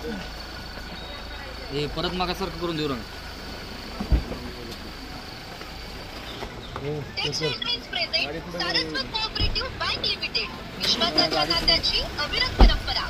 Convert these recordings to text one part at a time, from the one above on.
हे परत मागासारखं करून देऊ नका. सारस्वत कोऑपरेटिव्ह बँक लिमिटेड, विश्वासाच्या नात्याची अविरत परंपरा.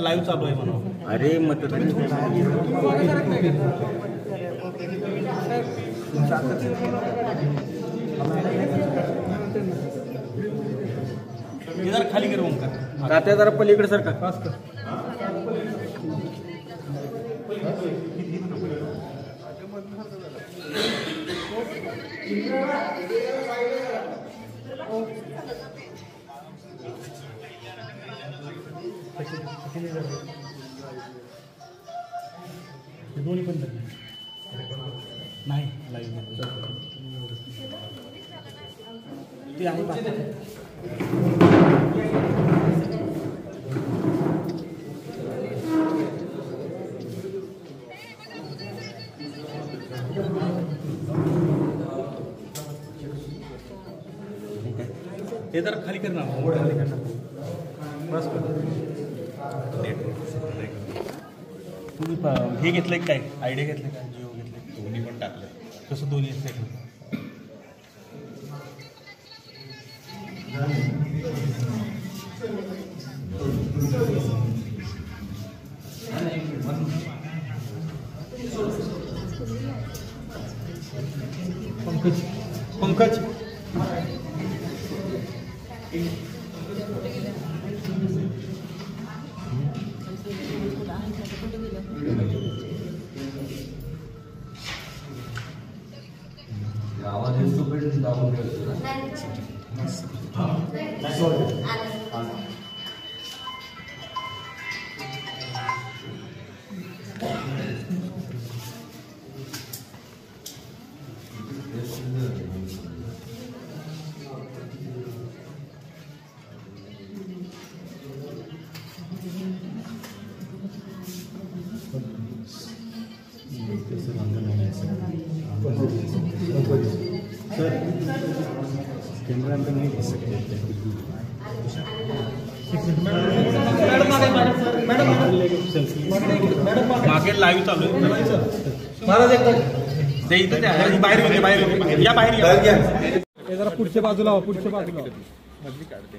लाईव्ह चालू आहे म्हणून. अरे मतदान खाली कर ओंकार. तात्या जरा पलीकडे सर का दोन्ही पण नाही लाईव्ह ते आहे. ते तर खाली करणार खाली करणार बस. तुम्ही हे घेतलंय काय आयडिया घेतलं काय जिओ घेतलं दोन्ही पण टाकलं कसं दोन्ही असतं. पंकज पंकज आवाज येतो पण दाबून कैमरा में नहीं घुस सकते. मागे लाईव्ह चालू आहे. महाराज एकदा ते इथं बाहेर या बाहेर या. जरा पुढच्या बाजूला पुढच्या बाजूला मधली काढते.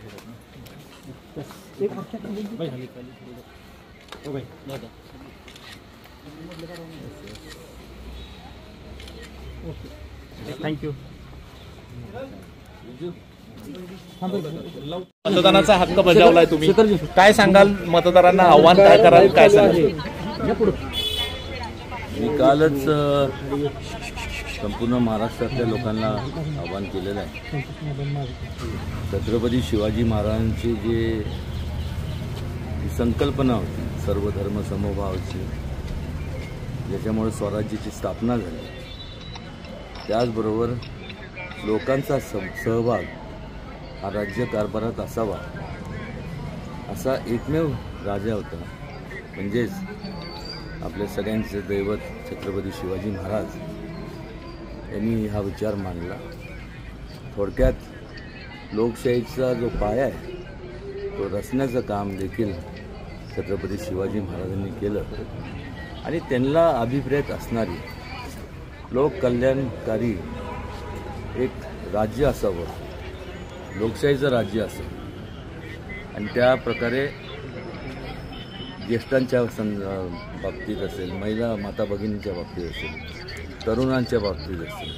थँक्यू. मतदानाचा हक्क बजावलाय तुम्ही, काय सांगाल मतदारांना आव्हान काय कराल काय सांगाल? मी कालच संपूर्ण महाराष्ट्रातल्या लोकांना आवाहन केलेलं आहे. छत्रपती शिवाजी महाराजांची जी संकल्पना होती सर्वधर्म समभावाची, ज्याच्यामुळे स्वराज्याची स्थापना झाली, त्याचबरोबर लोकांचा सहभाग हा राज्यकारभारात असावा असा एकमेव राजा होता. म्हणजेच आपल्या सगळ्यांचे दैवत छत्रपती शिवाजी महाराज यांनी हा विचार मांडला. थोडक्यात लोकशाहीचा जो पाया आहे तो रचण्याचं काम देखील छत्रपती शिवाजी महाराजांनी केलं आणि त्यांना अभिप्रेत असणारी लोककल्याणकारी एक राज्य असावं, लोकशाहीचं राज्य असावं. आणि त्या प्रकारे ज्येष्ठांच्या बाबतीत असेल, महिला माता भगिनींच्या बाबतीत असेल, तरुणांच्या बाबतीत असेल,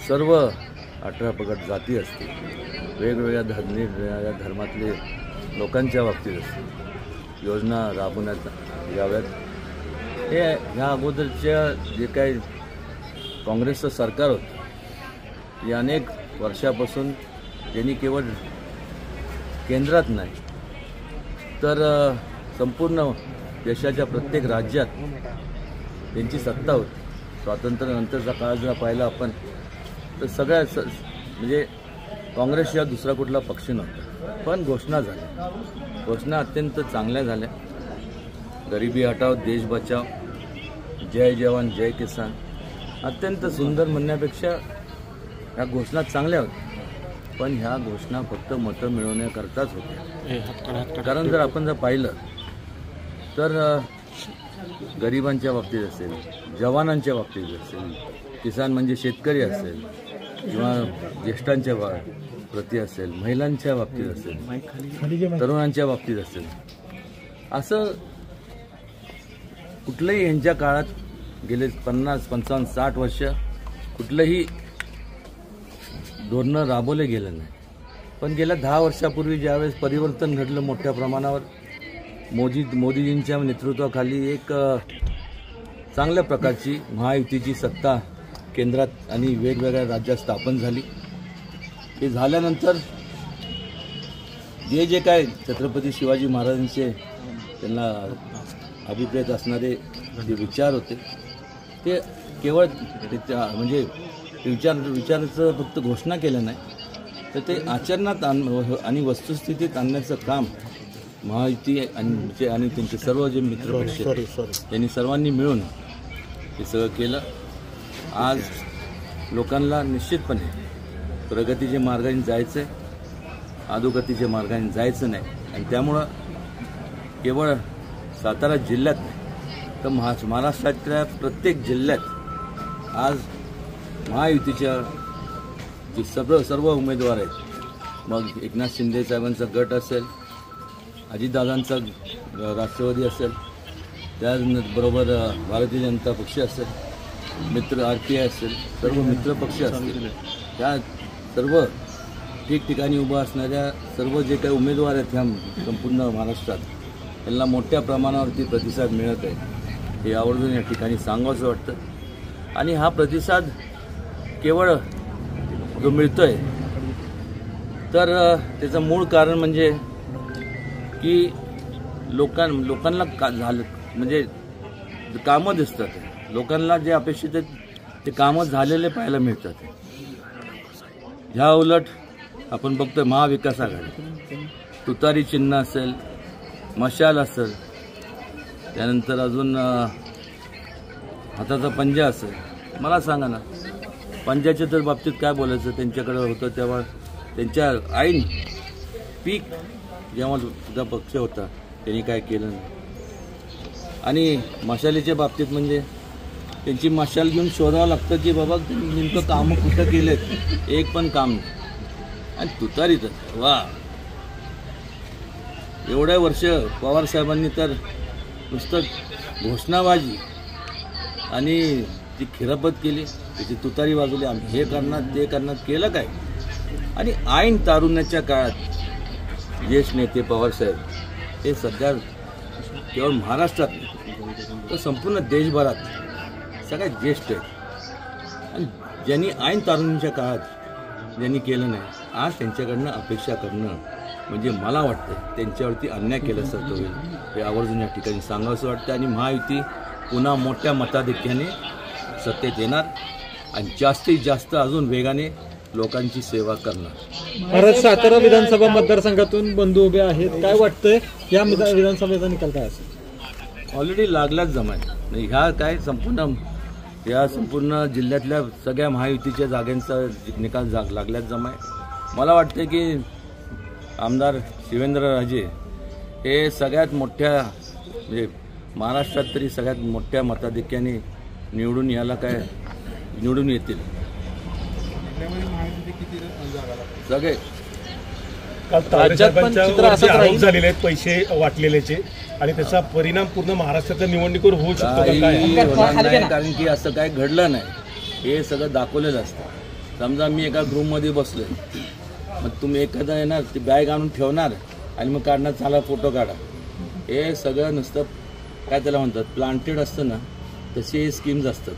सर्व 18 पगड जाती असतील वेगवेगळ्या धर्मातले लोकांच्या बाबतीत असतील योजना राबवण्यात याव्यात. हे ह्या अगोदरच्या जे काही काँग्रेसचं सरकार होतं या अनेक वर्षापासून त्यांनी केवळ केंद्रात नाही तर संपूर्ण देशाच्या प्रत्येक राज्यात त्यांची सत्ता होती. स्वातंत्र्यानंतरचा काळ जर पाहिला आपण तर सगळ्या म्हणजे काँग्रेसशिवाय दुसरा कुठला पक्ष नव्हता. पण घोषणा झाल्या, घोषणा अत्यंत चांगल्या झाल्या. गरिबी हटाव देश बचाव, जय जवान जय किसान, अत्यंत सुंदर म्हणण्यापेक्षा ह्या घोषणा चांगल्या होत्या. पण ह्या घोषणा फक्त मतं मिळवण्याकरताच होत्या. कारण जर आपण जर पाहिलं तर गरिबांच्या बाबतीत असेल, जवानांच्या बाबतीत असेल, किसान म्हणजे शेतकरी असेल किंवा ज्येष्ठांच्या प्रती असेल, महिलांच्या बाबतीत असेल, तरुणांच्या बाबतीत असेल, असं कुठलंही यांच्या काळात गेले 50, 55, 60 वर्ष कुठलंही धोरणं राबवले गेलं नाही. पण गेल्या 10 वर्षापूर्वी ज्यावेळेस परिवर्तन घडलं मोठ्या प्रमाणावर मोदीजींच्या नेतृत्वाखाली एक चांगल्या प्रकारची महायुतीची सत्ता केंद्रात आणि वेगवेगळ्या राज्यात स्थापन झाली. हे झाल्यानंतर जे काय छत्रपती शिवाजी महाराजांचे त्यांना अभिप्रेत असणारे जे विचार होते ते केवळ म्हणजे विचाराचं फक्त घोषणा केलं नाही तर ते आचरणात आणि वस्तुस्थितीत आणण्याचं काम महायुती आणि त्यांचे सर्व जे मित्रपक्ष त्यांनी सर्वांनी मिळून हे सगळं केलं. आज लोकांना निश्चितपणे प्रगतीच्या मार्गाने जायचं आहे, अधोगतीच्या मार्गाने जायचं नाही. आणि त्यामुळं केवळ सातारा जिल्ह्यात नाही तर महाराष्ट्रातल्या प्रत्येक जिल्ह्यात आज महायुतीच्या जे सर्व उमेदवार आहेत, मग एकनाथ शिंदे साहेबांचा गट असेल, अजितदादांचा राष्ट्रवादी असेल, त्याचबरोबर भारतीय जनता पक्ष असेल, मित्र RPI असेल, सर्व मित्रपक्ष असतील, त्या सर्व ठिकठिकाणी उभं असणाऱ्या सर्व जे काही उमेदवार आहेत ह्या संपूर्ण महाराष्ट्रात त्यांना मोठ्या प्रमाणावरती प्रतिसाद मिळत आहे. हे आवर्जून या ठिकाणी सांगावंसं वाटतं. आणि हा प्रतिसाद केवळ जो मिळतोय तर त्याचं मूळ कारण म्हणजे की लोकांना झालं म्हणजे कामं दिसतात. लोकांना जे अपेक्षित आहेत ते कामं झालेले पाहायला मिळतात. ह्या उलट आपण बघतोय महाविकास आघाडी, तुतारी चिन्ह असेल, मशाल असेल, त्यानंतर अजून हाताचा पंजा असेल. मला सांगा ना, पंजाच्या तर बाबतीत काय बोलायचं, त्यांच्याकडे होतं तेव्हा त्यांच्या ऐन पीक जेव्हा सुद्धा पक्ष होता त्यांनी काय केलं नाही. आणि मशालीच्या बाबतीत म्हणजे त्यांची मशाल घेऊन शोधावं लागतं की बाबा नेमकं कामं कुठं केलेत, एक पण काम नाही. आणि तुतारी तर वा, एवढ्या वर्ष पवार साहेबांनी तर नुसतं घोषणाबाजी आणि ती खिरापत केली, त्याची तुतारी वाजवली, आम्ही हे करणार ते करणार, केलं काय. आणि ऐन तारुण्याच्या काळात ज्येष्ठ नेते पवारसाहेब हे सध्या केवळ महाराष्ट्रात नाही तर संपूर्ण देशभरात सगळ्यात ज्येष्ठ आहेत. आणि ज्यांनी ऐन तारुण्याच्या काळात ज्यांनी केलं नाही, आज त्यांच्याकडनं अपेक्षा करणं म्हणजे मला वाटतं त्यांच्यावरती अन्याय केल्यासारखं होईल. हे आवर्जून या ठिकाणी सांगावंसं वाटतं. आणि महायुती पुन्हा मोठ्या मताधिक्याने सत्तेत येणार आणि जास्तीत जास्त अजून वेगाने लोकांची सेवा करणार. भारत सातारा विधानसभा मतदारसंघातून बंधू उभे आहेत, काय वाटतंय या विधानसभेचा निकाल काय असेल? ऑलरेडी लागलाच जमाय नाही. ह्या काय संपूर्ण जिल्ह्यातल्या सगळ्या महायुतीच्या जागांचा निकाल लागल्याच जमाय. मला वाटतं की आमदार शिवेंद्रराजे हे सगळ्यात मोठ्या म्हणजे महाराष्ट्रात तरी सगळ्यात मोठ्या मताधिक्याने निवडून येतील. सगळे राज्यात पण चित्र असंच राहील. झालेले आहेत पैसे वाटलेल्याचे आणि त्याचा परिणाम पूर्ण महाराष्ट्रातल्या निवडणुकीवर होऊ शकतो नाही. कारण की असं काय घडलं नाही, हे सगळं दाखवलेलं असतं. समजा मी एका ग्रुपमध्ये बसलोय मग तुम्ही एखादा येणार ती बॅग आणून ठेवणार आणि मग काढणार, चाला फोटो काढा. हे सगळं नुसतं काय त्याला म्हणतात प्लांटेड असतं ना, तसे स्कीम्स असतात.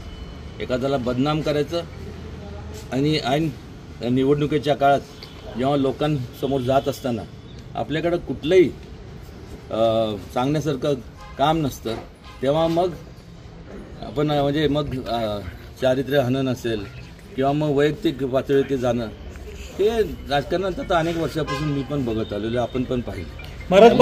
एखाद्याला बदनाम करायचं आणि ऐन निवडणुकीच्या काळात जेव्हा लोकांसमोर जात असताना आपल्याकडं कुठलंही सांगण्यासारखं काम नसतं, तेव्हा मग आपण म्हणजे मग चारित्र्य हनन असेल किंवा मग वैयक्तिक पातळीवरती जाणं, हे राजकारणात आता अनेक वर्षापासून मी पण बघत आलेलो, आपण पण पाहिलं. महाराज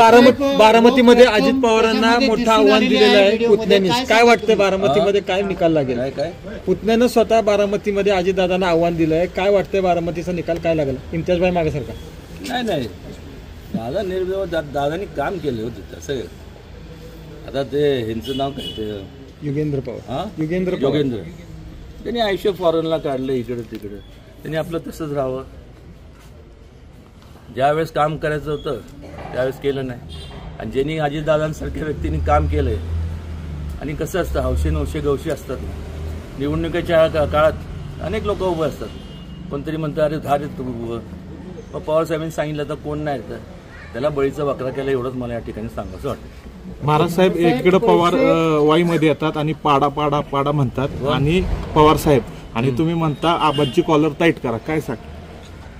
बारामतीमध्ये अजित पवारांना मोठं आव्हान दिलेलं आहे पुतण्याने. काय वाटतं बारामतीमध्ये काय निकाल लागेल? काय पुतण्यानं स्वतः बारामतीमध्ये अजितदादांना आव्हान दिलंय. काय वाटतंय बारामतीचा निकाल काय लागेल? इम्तियाजभाई मागेसारखा नाही दादा निर्भय दादानी काम केले होते तसं. आता ते ह्यांचं नाव काय ते युगेंद्र पवार. हां युगेंद्र त्यांनी आयुष्य फॉरेनला काढलं इकडे तिकडे. त्यांनी आपलं तसंच राहावं. ज्यावेळेस काम करायचं होतं त्यावेळेस केलं नाही. आणि ज्यांनी अजितदादांसारख्या व्यक्तींनी काम केलंय, आणि कसं असतं हौशे नवशे गवशी असतात. निवडणुकीच्या काळात अनेक लोक उभं असतात. कोणतरी म्हणतं अरे धार तू उभं. मग पवारसाहेबांनी सांगितलं तर कोण नाही तर त्याला बळीचा बकरा केला, एवढंच मला या ठिकाणी सांगायचं वाटतं. महाराज साहेब एकीकडे पवार वाईमध्ये येतात आणि पाडा पाडा पाडा म्हणतात आणि पवार साहेब, आणि तुम्ही म्हणता आबांची कॉलर टाईट करा. काय सांग?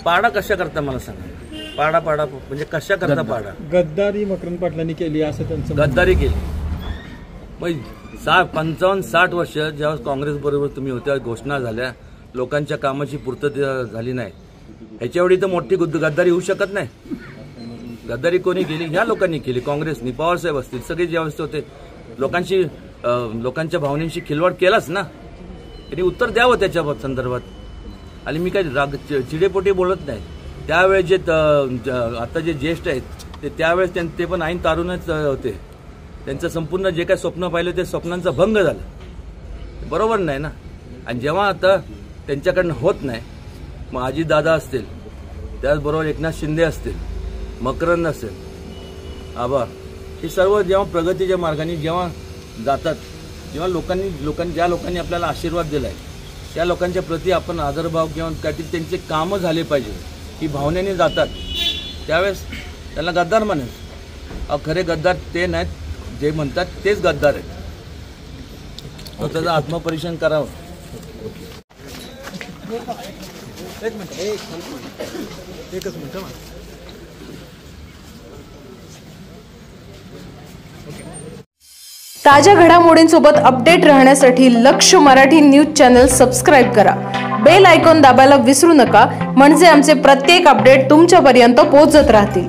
पाडा कशा करता मला सांगा. पाडा म्हणजे कशा करता पाडा? गद्दारी मकरंद पाटलांनी केली असं त्यांचं. गद्दारी केली. मग 55-60 वर्ष जेव्हा काँग्रेस बरोबर तुम्ही होत्या, घोषणा झाल्या, लोकांच्या कामाची पूर्तता झाली नाही, ह्याच्यावेळी तर मोठी गद्दारी होऊ शकत नाही. गद्दारी कोणी केली? ह्या लोकांनी केली, काँग्रेसनी. पवारसाहेब असतील, सगळे ज्यावेळेस होते लोकांच्या भावनेशी खिलवाड केलाच ना. त्यांनी उत्तर द्यावं त्याच्या संदर्भात. आणि मी काय चिडेपोटी बोलत नाही. त्यावेळेस जे आता जे ज्येष्ठ आहेत ते त्यावेळेस ते पण ऐन तारुणच होते. त्यांचं संपूर्ण जे काय स्वप्न पाहिलं ते स्वप्नांचा भंग झाला. बरोबर नाही ना. आणि जेव्हा आता त्यांच्याकडनं होत नाही, मग अजितदादा असतील, त्याचबरोबर एकनाथ शिंदे असतील, मकरंद असेल, आबा, हे सर्व जेव्हा प्रगतीच्या मार्गाने जेव्हा जातात, जेव्हा ज्या लोकांनी आपल्याला आशीर्वाद दिलाय त्या लोकांच्या प्रती आपण आदरभाव किंवा काहीतरी त्यांचे कामं झाले पाहिजे ही भावनेने जातात, त्यावेळेस त्यांना गद्दार म्हणेल. खरे गद्दार ते नाहीत, जे म्हणतात तेच गद्दार आहेत. त्याचं आत्मपरीक्षण करावं. एकच मिनिट. ताज्या घडामोडींसोबत अपडेट राहण्यासाठी लक्ष मराठी न्यूज चॅनल सबस्क्राईब करा. बेल आयकॉन दाबायला विसरू नका, म्हणजे आमचे प्रत्येक अपडेट तुमच्यापर्यंत पोहोचत राहतील.